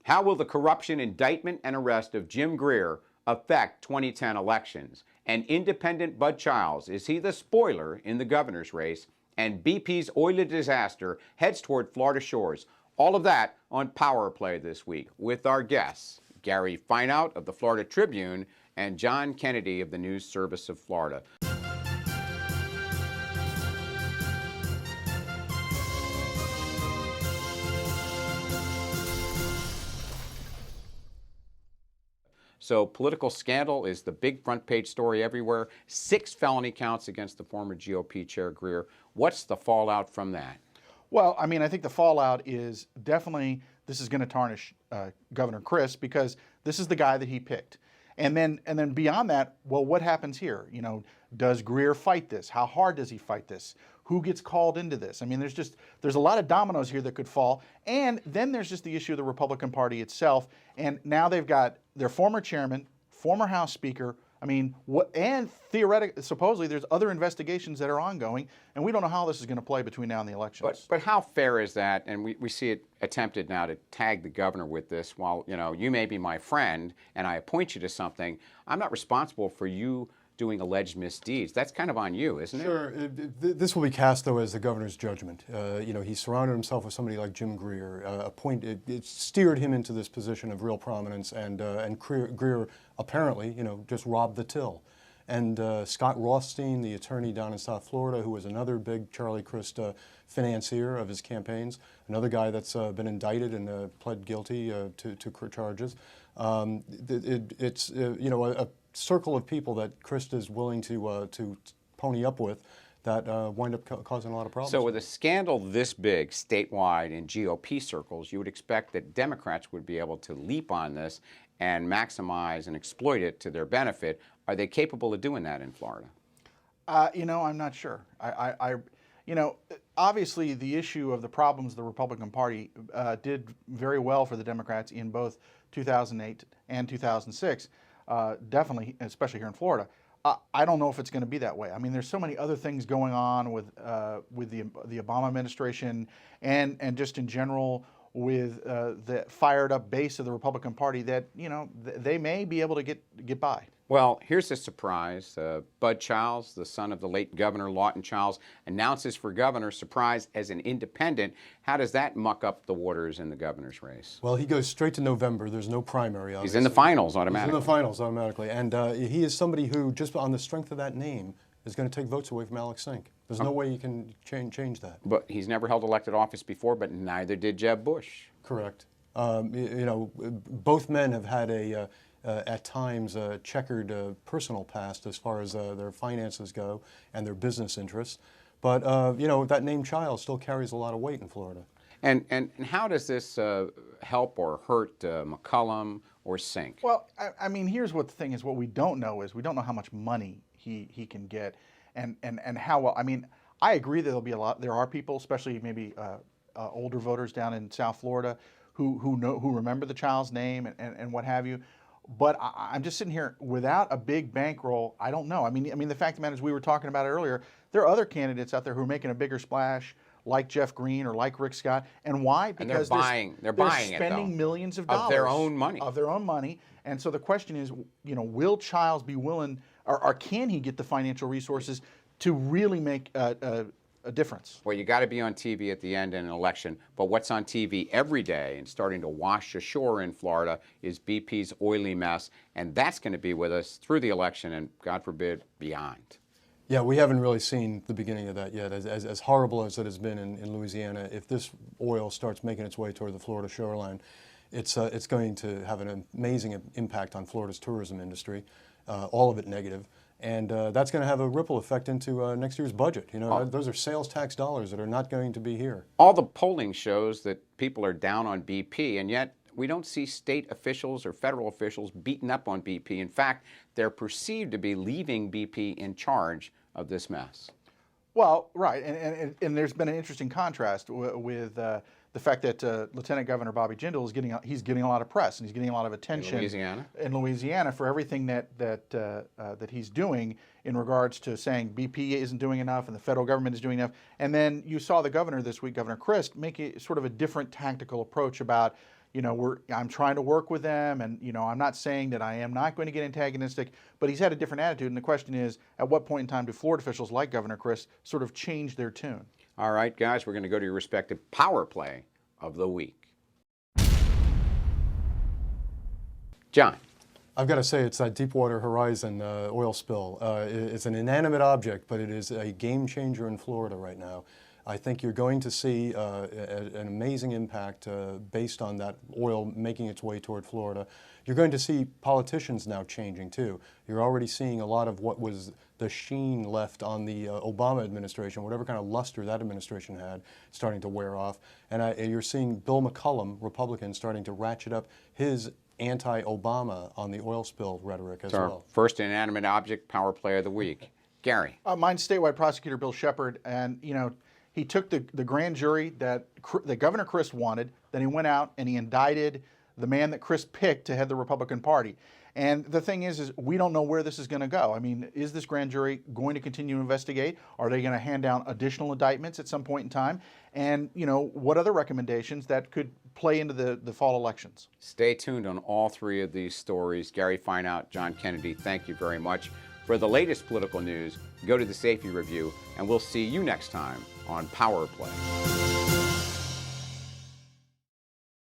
How will the corruption indictment and arrest of Jim Greer affect 2010 elections? And independent Bud Childs, is he the spoiler in the governor's race? And BP's oily disaster heads toward Florida shores. All of that on Power Play this week with our guests, Gary Fineout of the Florida Tribune and John Kennedy of the News Service of Florida. So political scandal is the big front page story everywhere. 6 felony counts against the former GOP chair Greer. What's the fallout from that? Well, I mean, I think the fallout is definitely this is going to tarnish Governor Crist because this is the guy that he picked. And then beyond that, well, what happens here? You know, does Greer fight this? How hard does he fight this? Who gets called into this? I mean, there's a lot of dominoes here that could fall. And then there's just the issue of the Republican Party itself. And now they've got their former chairman, former House Speaker. I mean, and theoretically, supposedly, there's other investigations that are ongoing, and we don't know how this is going to play between now and the elections. But how fair is that? And we see it attempted now to tag the governor with this. While, you know, you may be my friend, and I appoint you to something, I'm not responsible for you doing alleged misdeeds. That's kind of on you, isn't it? Sure. This will be cast, though, as the governor's judgment. You know, he surrounded himself with somebody like Jim Greer. It steered him into this position of real prominence, and Greer apparently, you know, just robbed the till. And Scott Rothstein, the attorney down in South Florida, who was another big Charlie Crist financier of his campaigns, another guy that's been indicted and pled guilty to charges. It's you know, a circle of people that Crist is willing to pony up with that wind up causing a lot of problems. So with a scandal this big statewide in GOP circles, you would expect that Democrats would be able to leap on this and maximize and exploit it to their benefit. Are they capable of doing that in Florida? You know, I'm not sure. You know, obviously the issue of the problems of the Republican Party did very well for the Democrats in both 2008 and 2006. Definitely, especially here in Florida. I don't know if it's going to be that way. I mean, there's so many other things going on with the Obama administration and just in general with the fired up base of the Republican Party that, you know, they may be able to get by. Well, here's a surprise. Bud Childs, the son of the late Governor Lawton Childs, announces for governor, surprise, as an independent. How does that muck up the waters in the governor's race? Well, he goes straight to November. There's no primary, obviously. He's in the finals automatically. He's in the finals automatically. And he is somebody who, just on the strength of that name, is going to take votes away from Alex Sink. There's no way you can change that. But he's never held elected office before, but neither did Jeb Bush. Correct. You know, both men have had at times a checkered personal past as far as their finances go and their business interests. But, you know, that name Childs still carries a lot of weight in Florida. And how does this help or hurt McCollum or Sink? Well, I mean, here's what the thing is. What we don't know is we don't know how much money he can get and how well. I mean, I agree that there are people, especially maybe older voters down in South Florida who remember the Childs name and what have you. But I'm just sitting here without a big bankroll. I don't know. I mean, the fact of the matter is, we were talking about it earlier. There are other candidates out there who are making a bigger splash, like Jeff Green or like Rick Scott. And why? Because they're buying spending millions of dollars of their own money. Of their own money. And so the question is, you know, will Childs be willing, or can he get the financial resources to really make a difference? Well, you got to be on TV at the end in an election, but what's on TV every day and starting to wash ashore in Florida is BP's oily mess, and that's going to be with us through the election and, God forbid, beyond. Yeah, we haven't really seen the beginning of that yet. As horrible as it has been in Louisiana, if this oil starts making its way toward the Florida shoreline, it's going to have an amazing impact on Florida's tourism industry, all of it negative. And that's going to have a ripple effect into next year's budget. You know, those are sales tax dollars that are not going to be here. All the polling shows that people are down on BP, and yet we don't see state officials or federal officials beating up on BP. In fact, they're perceived to be leaving BP in charge of this mess. Well, right, and there's been an interesting contrast with the fact that Lieutenant Governor Bobby Jindal is getting a lot of press and he's getting a lot of attention in Louisiana for everything that he's doing in regards to saying BP isn't doing enough and the federal government is doing enough. And then you saw the governor this week, Governor Crist, make a sort of a different tactical approach about, I'm trying to work with them, and I'm not saying that I am not going to get antagonistic, but he's had a different attitude. And the question is, at what point in time do Florida officials like Governor Crist sort of change their tune? All right, guys, we're going to go to your respective power play of the week. John. I've got to say, it's that Deepwater Horizon oil spill. It's an inanimate object, but it is a game changer in Florida right now. I think you're going to see an amazing impact based on that oil making its way toward Florida. You're going to see politicians now changing too. You're already seeing a lot of what was the sheen left on the Obama administration, whatever kind of luster that administration had, starting to wear off. And you're seeing Bill McCollum, Republican, starting to ratchet up his anti-Obama on the oil spill rhetoric as well. First inanimate object power play of the week. Gary. Mine's statewide prosecutor Bill Shepard, and he took the grand jury that Governor Crist wanted, then he went out and he indicted the man that Crist picked to head the Republican Party. And the thing is we don't know where this is going to go. I mean, is this grand jury going to continue to investigate? Are they going to hand down additional indictments at some point in time? And, what other recommendations that could play into the fall elections? Stay tuned on all three of these stories. Gary Fineout, John Kennedy, thank you very much. For the latest political news, go to the Safety Review, and we'll see you next time on Power Play.